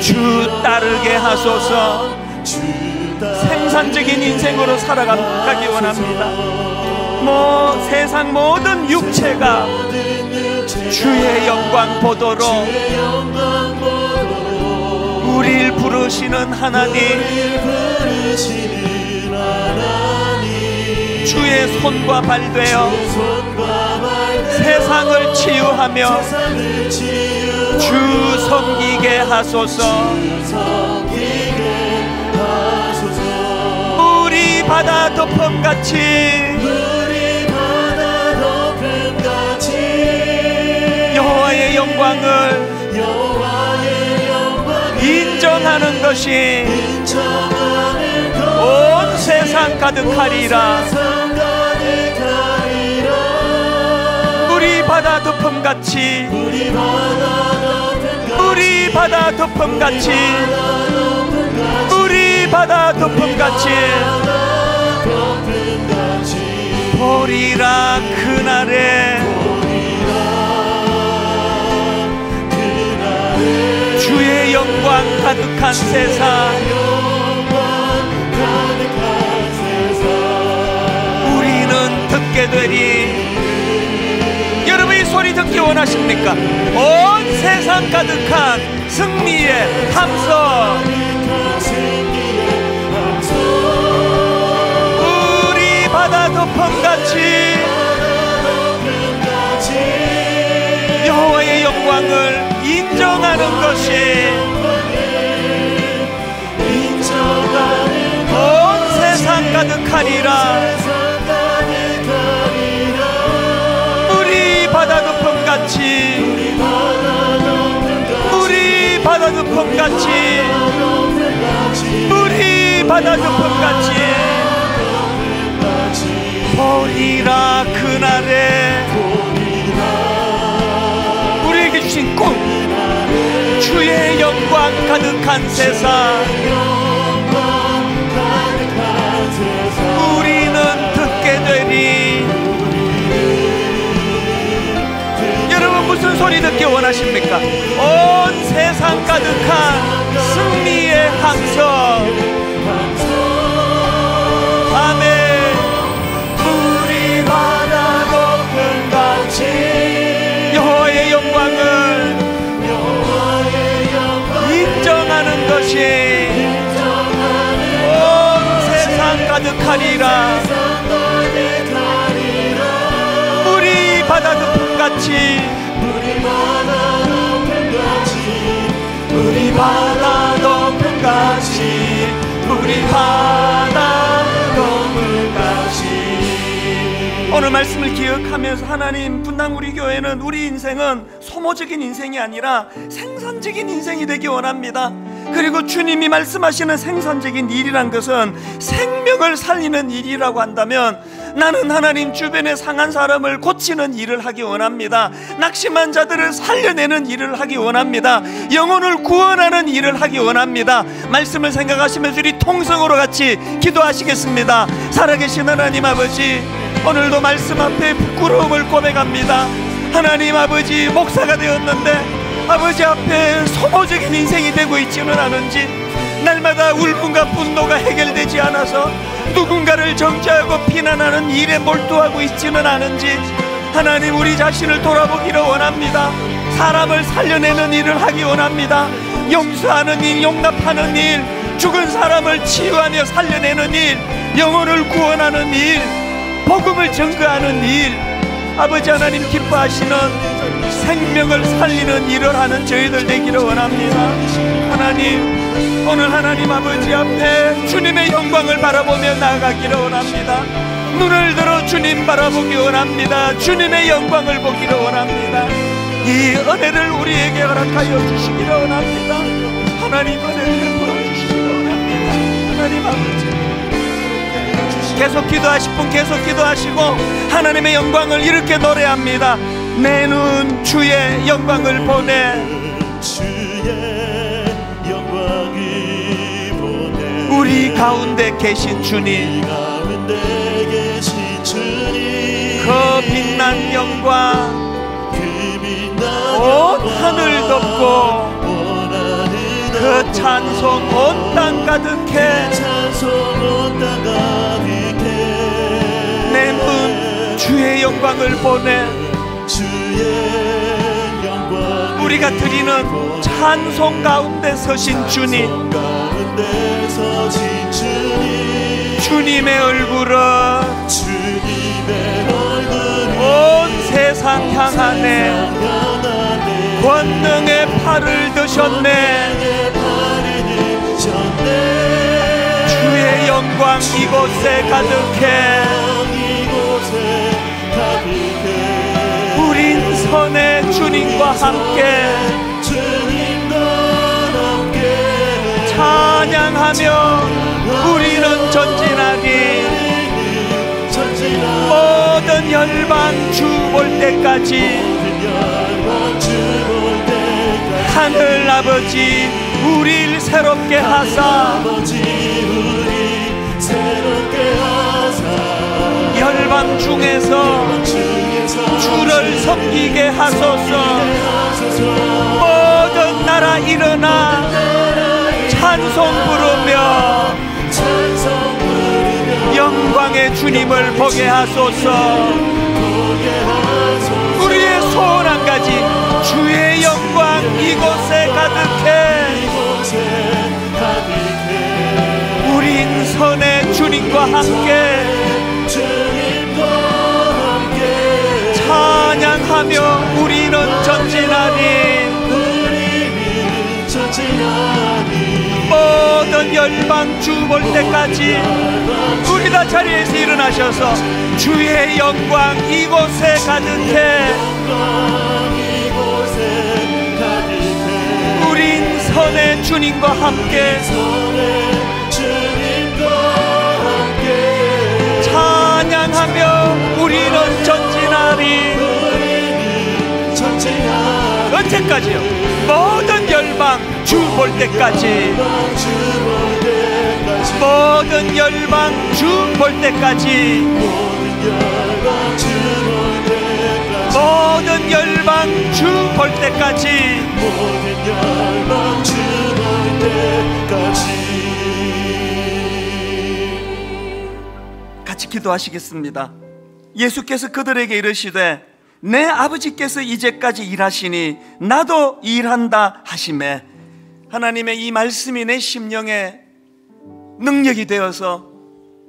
주 따르게 하소서. 생산적인 인생으로 살아가기 원합니다. 세상 모든 육체가 주의 영광 보도록 우리를 부르시는 하나님, 주의 손과 발 되어 세상을 치유하며 주 섬기게 하소서. 바다 덮음같이 여호와의 영광을 인정하는 것이 온 세상 가득하리라. 물이 바다 덮음같이 물이 바다 덮음같이 물이 바다 덮음같이 보리라 그날에 주의 영광 가득한 세상 우리는 듣게 되리. 여러분이 소리 듣기 원하십니까? 온 세상 가득한 승리의 함성 우리 바다 덮음같이 여호와의 영광을 인정하는 것이 온 세상 가득하리라. 우리 바다 덮음같이 우리 바다 덮음같이 우리 바다 덮음같이 보리라 그날에 우리에게 주신 꿈 주의 영광 가득한 세상 우리는 듣게 되리. 여러분 무슨 소리 듣기 원하십니까? 온 세상 가득한 승리의 함성 아멘. 우리 바다 덮음같이 여호와의 영광을 인정하는 것이 온 세상 가득하리라. 우리 바다 덮음같이 우리 바다 덮음같이 우리 바다 덮음같이 오늘 말씀을 기억하면서 하나님 분당 우리 교회는 우리 인생은 소모적인 인생이 아니라 생산적인 인생이 되기 원합니다. 그리고 주님이 말씀하시는 생산적인 일이란 것은 생명을 살리는 일이라고 한다면 나는 하나님 주변에 상한 사람을 고치는 일을 하기 원합니다. 낙심한 자들을 살려내는 일을 하기 원합니다. 영혼을 구원하는 일을 하기 원합니다. 말씀을 생각하시면서 우리 통성으로 같이 기도하시겠습니다. 살아계신 하나님 아버지, 오늘도 말씀 앞에 부끄러움을 고백합니다. 하나님 아버지, 목사가 되었는데 아버지 앞에 소모적인 인생이 되고 있지는 않은지, 날마다 울분과 분노가 해결되지 않아서 누군가를 정죄하고 비난하는 일에 몰두하고 있지는 않은지 하나님 우리 자신을 돌아보기를 원합니다. 사람을 살려내는 일을 하기 원합니다. 용서하는 일, 용납하는 일, 죽은 사람을 치유하며 살려내는 일, 영혼을 구원하는 일, 복음을 증거하는 일, 아버지 하나님 기뻐하시는 생명을 살리는 일을 하는 저희들 되기를 원합니다. 하나님, 오늘 하나님 아버지 앞에 주님의 영광을 바라보며 나아가기를 원합니다. 눈을 들어 주님 바라보기 원합니다. 주님의 영광을 보기를 원합니다. 이 은혜를 우리에게 허락하여 주시기를 원합니다. 하나님, 은혜를 베풀어 주시기를 원합니다. 하나님 아버지, 계속 기도하실 분 계속 기도하시고 하나님의 영광을 이렇게 노래합니다. 내 눈 주의 영광을 보내, 주의 영광이 보내, 우리 가운데 계신 주님, 그 빛난 영광 온 하늘 덮고 그 찬송 온 땅 가득해, 내 눈 주의 영광을 보내, 우리가 드리는 찬송 가운데 서신 주님, 주님의 얼굴은 온 세상 향하네, 권능의 팔을 드셨네, 주의 영광 영광 이곳에 가득해. 우린 선의 주님과 함께 찬양하며 우리는 전진하리. 모든 열방 주 볼 때까지 하늘 아버지 우리를 새롭게 하사 열방 중에서 주를 섬기게 하소서. 모든 나라 일어나 찬송 부르며 영광의 주님을 보게 하소서. 우리의 소원 한 가지, 주의 영광 이곳에 가득해. 우린 선의 주님과 함께 찬양하며 우리는 전진하리. 모든 열방 주 볼 때까지 우리 다 자리에서 일어나셔서 주의 영광 이곳에 가득해. 우린 선의 주님과 함께 찬양하며 우리는 전진하리. 언제까지요? 모든 열방 주 볼 때까지. 모든 열방 주 볼 때까지. 모든 열방 주 볼 때까지. 같이 기도하시겠습니다. 예수께서 그들에게 이르시되 내 아버지께서 이제까지 일하시니 나도 일한다 하시매. 하나님의 이 말씀이 내 심령에 능력이 되어서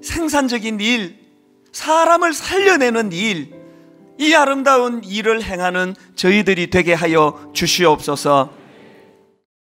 생산적인 일, 사람을 살려내는 일, 이 아름다운 일을 행하는 저희들이 되게 하여 주시옵소서.